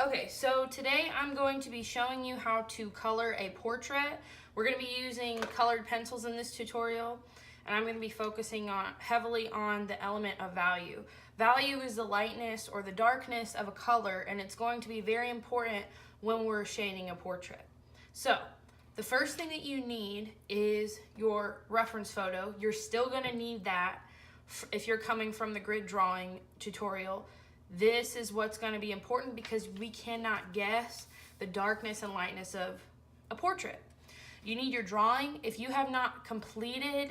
Okay, so today I'm going to be showing you how to color a portrait. We're going to be using colored pencils in this tutorial, and I'm going to be focusing heavily on the element of value. Value is the lightness or the darkness of a color, and it's going to be very important when we're shading a portrait. So, the first thing that you need is your reference photo. You're still going to need that if you're coming from the grid drawing tutorial. This is what's going to be important because we cannot guess the darkness and lightness of a portrait. You need your drawing. If you have not completed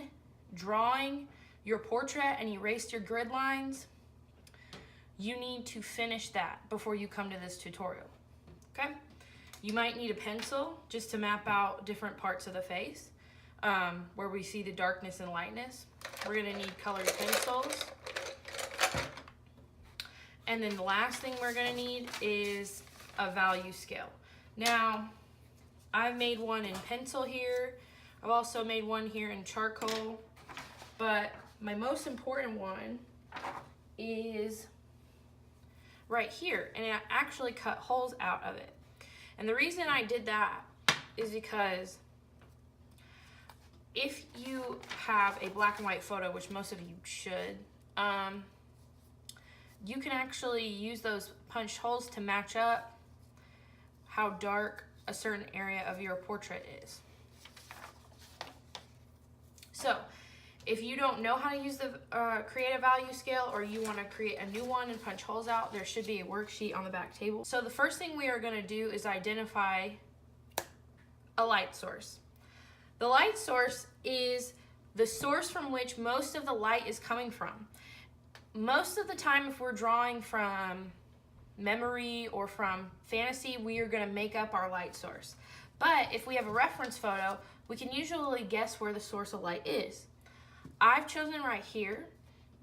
drawing your portrait and erased your grid lines, you need to finish that before you come to this tutorial. Okay? You might need a pencil just to map out different parts of the face where we see the darkness and lightness. We're going to need colored pencils. And then the last thing we're going to need is a value scale. Now, I've made one in pencil here. I've also made one here in charcoal. But my most important one is right here. And I actually cut holes out of it. And the reason I did that is because if you have a black and white photo, which most of you should, you can actually use those punched holes to match up how dark a certain area of your portrait is. So, if you don't know how to use the create a value scale, or you want to create a new one and punch holes out, there should be a worksheet on the back table. So the first thing we are going to do is identify a light source. The light source is the source from which most of the light is coming from. Most of the time, if we're drawing from memory or from fantasy, we are going to make up our light source. But if we have a reference photo, we can usually guess where the source of light is. I've chosen right here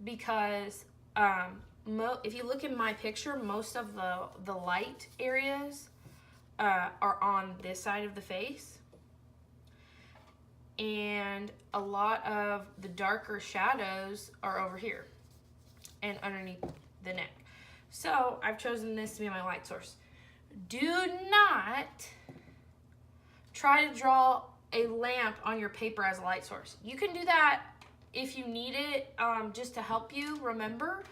because if you look in my picture, most of the light areas are on this side of the face. And a lot of the darker shadows are over here and underneath the neck. So I've chosen this to be my light source. Do not try to draw a lamp on your paper as a light source. You can do that if you need it, just to help you remember,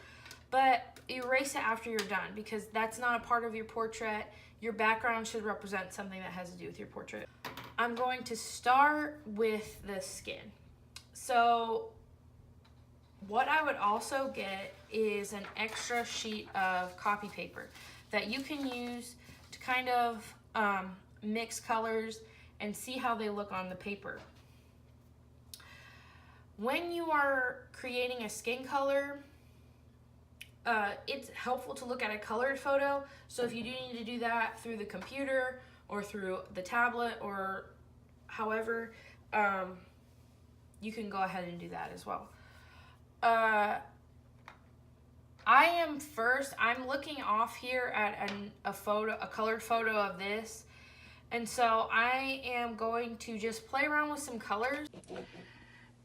but erase it after you're done because that's not a part of your portrait. Your background should represent something that has to do with your portrait. I'm going to start with the skin. So what I would also get is an extra sheet of copy paper that you can use to kind of mix colors and see how they look on the paper. When you are creating a skin color, it's helpful to look at a colored photo. So if you do need to do that through the computer or through the tablet or however, you can go ahead and do that as well. I'm looking off here at a colored photo of this. And so I am going to just play around with some colors.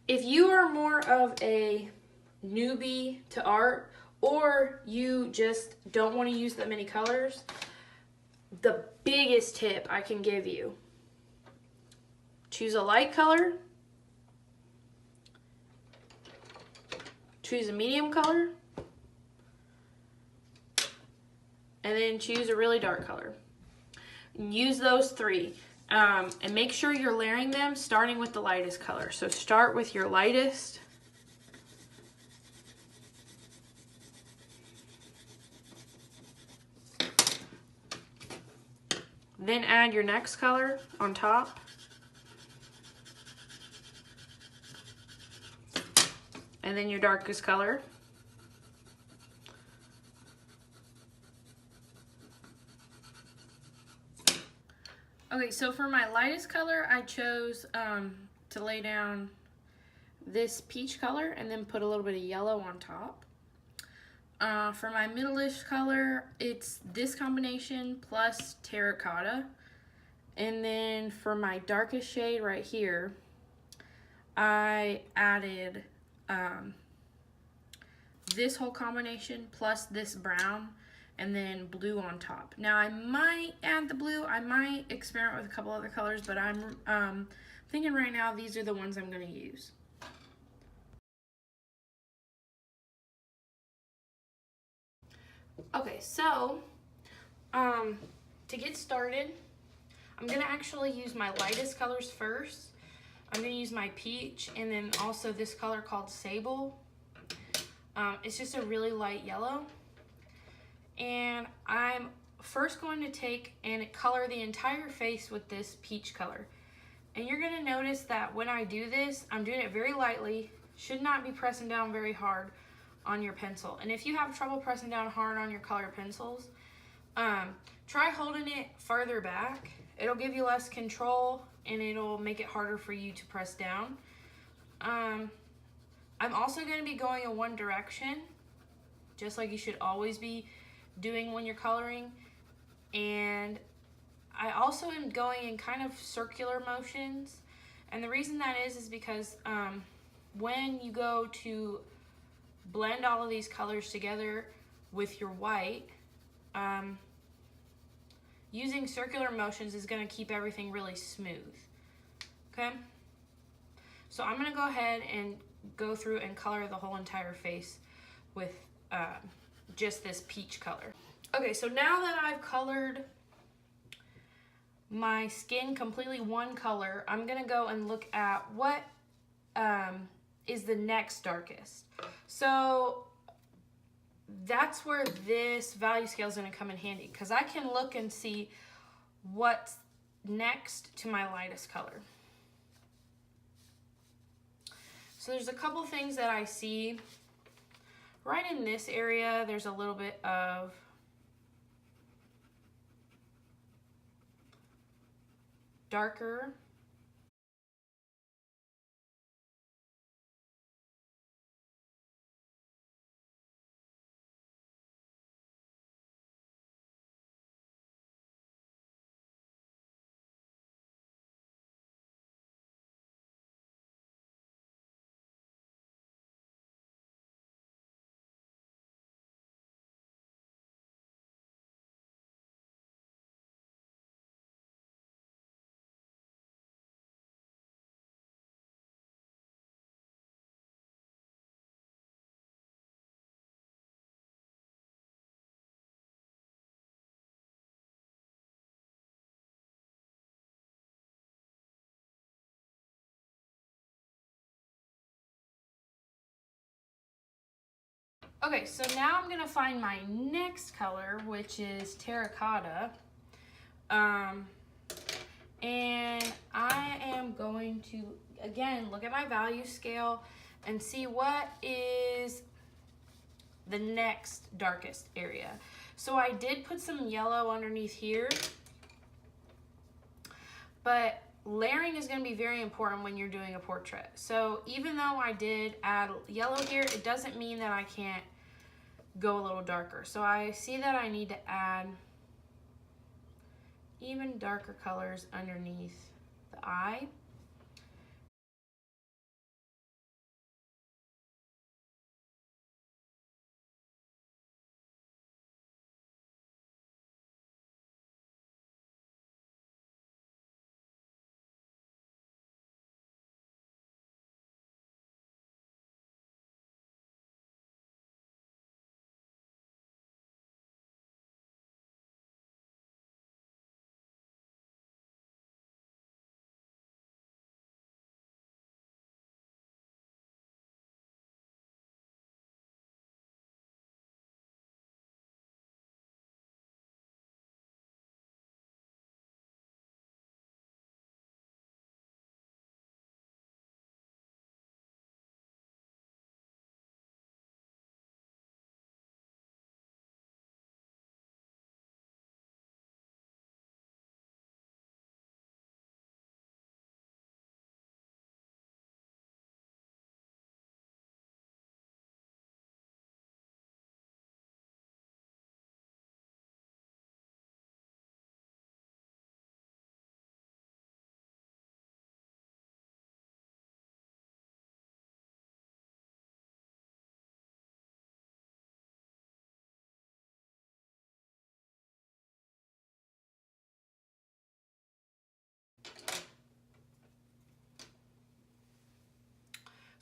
If you are more of a newbie to art, or you just don't want to use that many colors, the biggest tip I can give you: choose a light color, choose a medium color, and then choose a really dark color. Use those three. And make sure you're layering them starting with the lightest color. So start with your lightest. Then add your next color on top. And then your darkest color. Okay, so for my lightest color, I chose to lay down this peach color and then put a little bit of yellow on top. For my middle-ish color, it's this combination plus terracotta. And then for my darkest shade right here, I added this whole combination plus this brown and then blue on top. Now I might add the blue, I might experiment with a couple other colors, but I'm thinking right now these are the ones I'm going to use. Okay, so to get started, I'm going to actually use my lightest colors first. I'm going to use my peach and then also this color called Sable. It's just a really light yellow. And I'm first going to take and color the entire face with this peach color. And you're going to notice that when I do this, I'm doing it very lightly. Should not be pressing down very hard on your pencil. And if you have trouble pressing down hard on your color pencils, try holding it further back. It'll give you less control and it'll make it harder for you to press down. I'm also going to be going in one direction, just like you should always be doing when you're coloring. And I also am going in kind of circular motions. And the reason that is because when you go to blend all of these colors together with your white, using circular motions is going to keep everything really smooth. Okay? So I'm going to go ahead and go through and color the whole entire face with just this peach color. Okay, so now that I've colored my skin completely one color, I'm going to go and look at what is the next darkest. So that's where this value scale is going to come in handy, because I can look and see what's next to my lightest color. So there's a couple things that I see. Right in this area, there's a little bit of darker. Okay, so now I'm gonna find my next color, which is terracotta. And I am going to, again, look at my value scale and see what is the next darkest area. So I did put some yellow underneath here, but layering is going to be very important when you're doing a portrait. So even though I did add yellow here, it doesn't mean that I can't go a little darker. So I see that I need to add even darker colors underneath the eye.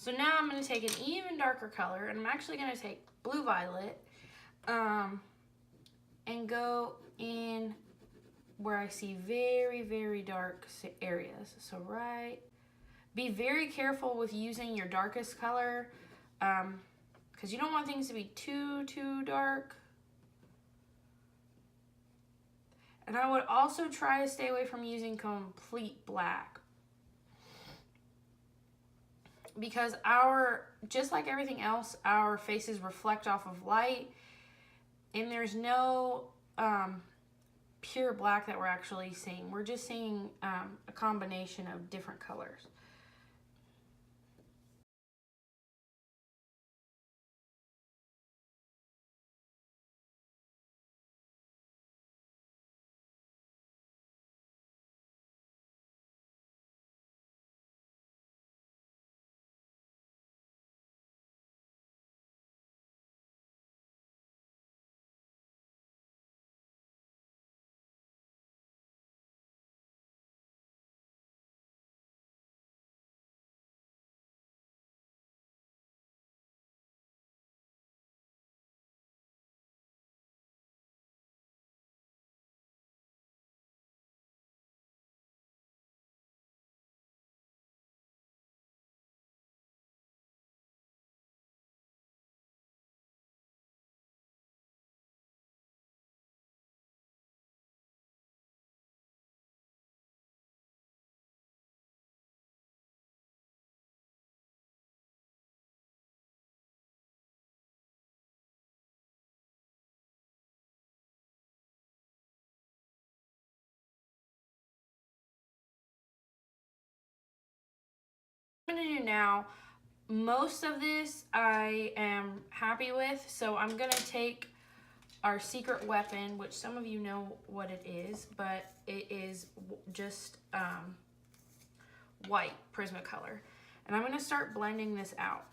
So now I'm going to take an even darker color, and I'm actually going to take blue violet and go in where I see very, very dark areas. So be very careful with using your darkest color because you don't want things to be too dark. And I would also try to stay away from using complete black, because just like everything else, our faces reflect off of light, and there's no pure black that we're actually seeing. We're just seeing a combination of different colors. What I'm going to do now, most of this I am happy with, so I'm going to take our secret weapon, which some of you know what it is, but it is just white Prismacolor. And I'm going to start blending this out.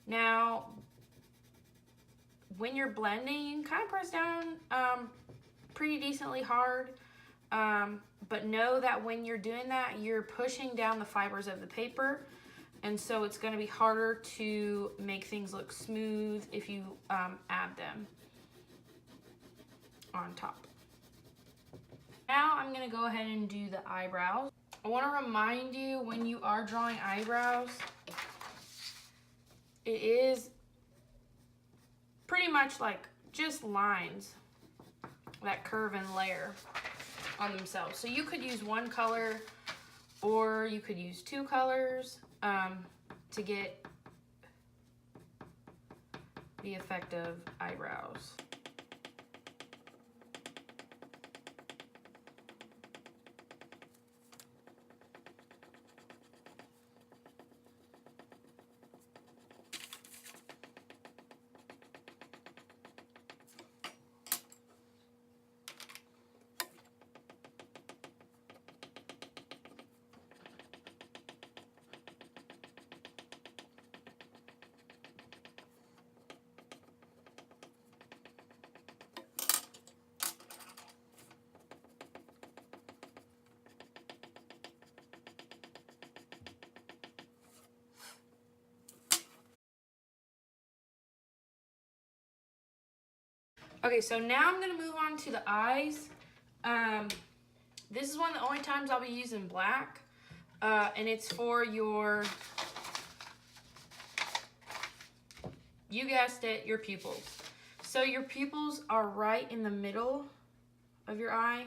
Now, when you're blending, you can kind of press down pretty decently hard, but know that when you're doing that, you're pushing down the fibers of the paper, and so it's going to be harder to make things look smooth if you add them on top. Now I'm going to go ahead and do the eyebrows. I want to remind you, when you are drawing eyebrows, it is pretty much like just lines that curve and layer on themselves. So you could use one color or you could use two colors to get the effect of eyebrows. Okay, so now I'm going to move on to the eyes. This is one of the only times I'll be using black, and it's for your, you guessed it, your pupils. So your pupils are right in the middle of your eye.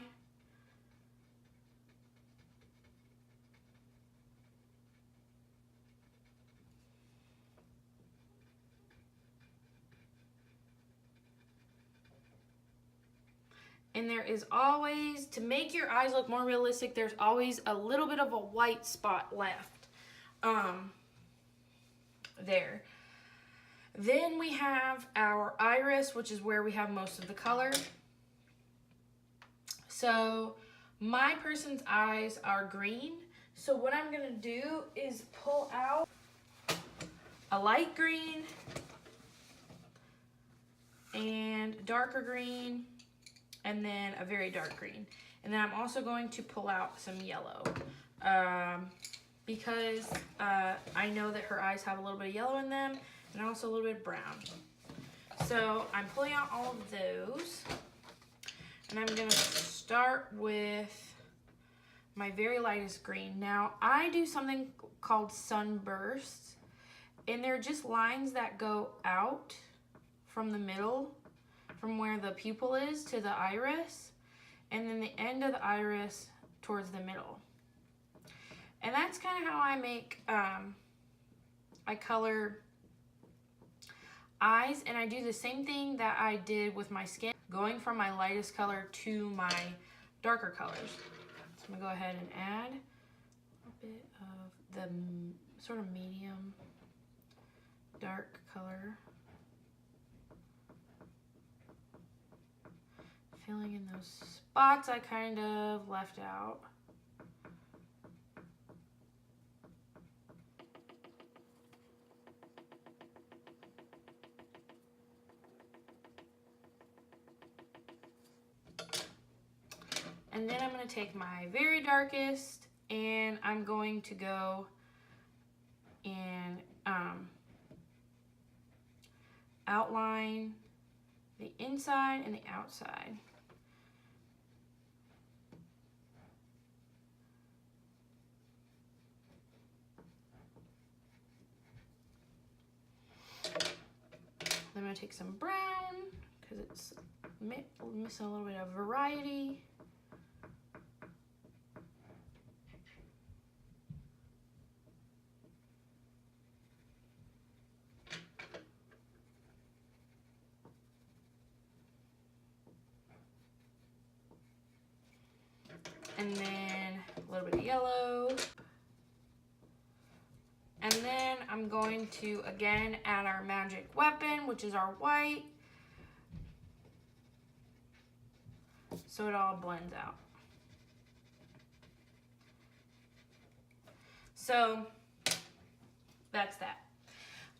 And there is always, to make your eyes look more realistic, there's always a little bit of a white spot left there. Then we have our iris, which is where we have most of the color. So my person's eyes are green. So what I'm gonna do is pull out a light green and darker green, and then a very dark green. And then I'm also going to pull out some yellow. because I know that her eyes have a little bit of yellow in them and also a little bit of brown. So I'm pulling out all of those, and I'm gonna start with my very lightest green. Now I do something called sunbursts, and they're just lines that go out from the middle, from where the pupil is to the iris, and then the end of the iris towards the middle. And that's kind of how I make, I color eyes, and I do the same thing that I did with my skin, going from my lightest color to my darker colors. So I'm gonna go ahead and add a bit of the sort of medium dark color, filling in those spots I kind of left out. And then I'm going to take my very darkest, and I'm going to go and outline the inside and the outside. I'm going to take some brown because it's missing a little bit of variety. And then a little bit of yellow. And then I'm going to, again, add our magic weapon, which is our white, so it all blends out. So that's that.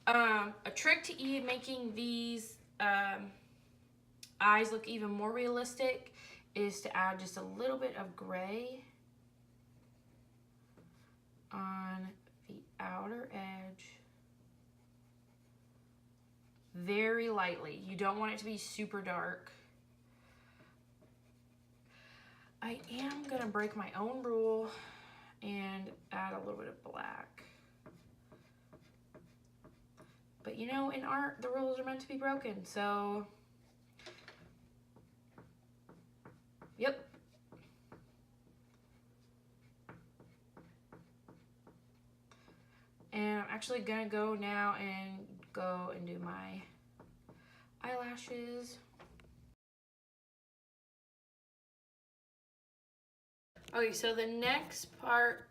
A trick to making these eyes look even more realistic is to add just a little bit of gray on the outer edge, very lightly. You don't want it to be super dark. I am gonna break my own rule and add a little bit of black. But you know, in art, the rules are meant to be broken, so yep. And I'm actually gonna go now and go and do my eyelashes. Okay, so the next part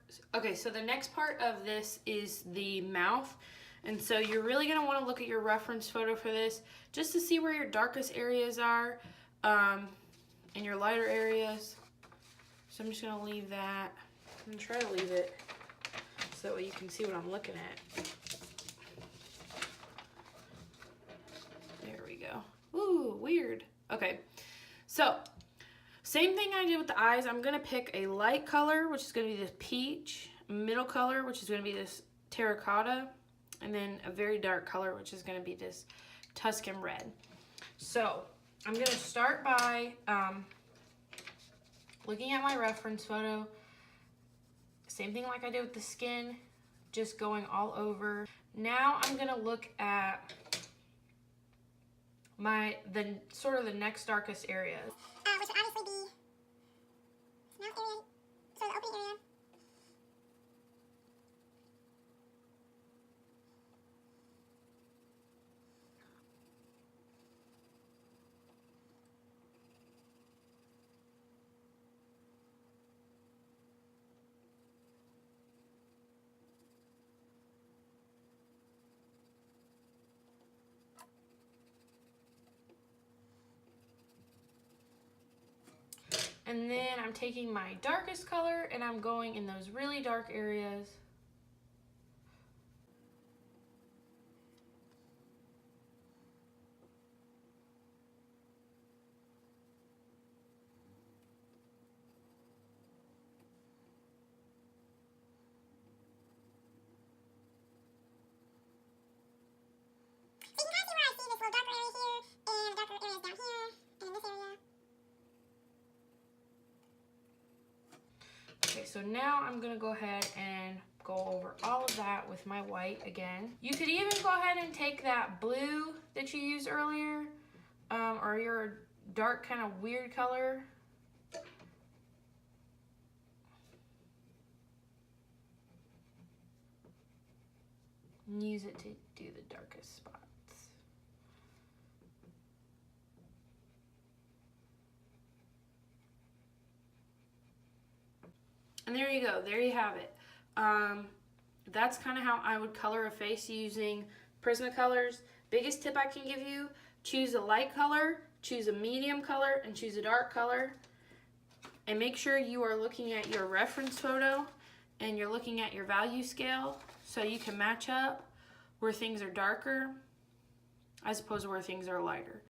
of this is the mouth. And so you're really gonna wanna look at your reference photo for this, just to see where your darkest areas are, and your lighter areas. So I'm just gonna leave that. I'm gonna try to leave it so that way you can see what I'm looking at. There we go. Ooh, weird. Okay, so same thing I did with the eyes. I'm gonna pick a light color, which is gonna be this peach, middle color, which is gonna be this terracotta, and then a very dark color, which is gonna be this Tuscan red. So I'm gonna start by looking at my reference photo. Same thing like I did with the skin, just going all over. Now I'm gonna look at the next darkest area. Which would obviously be mouth area, so the opening area. And then I'm taking my darkest color and I'm going in those really dark areas. Okay, so now I'm gonna go ahead and go over all of that with my white again. You could even go ahead and take that blue that you used earlier, or your dark kind of weird color. And use it to do the darkest spots. And there you go, there you have it. That's kind of how I would color a face using Prismacolors. Biggest tip I can give you, choose a light color, choose a medium color, and choose a dark color. And make sure you are looking at your reference photo and you're looking at your value scale so you can match up where things are darker as opposed to where things are lighter.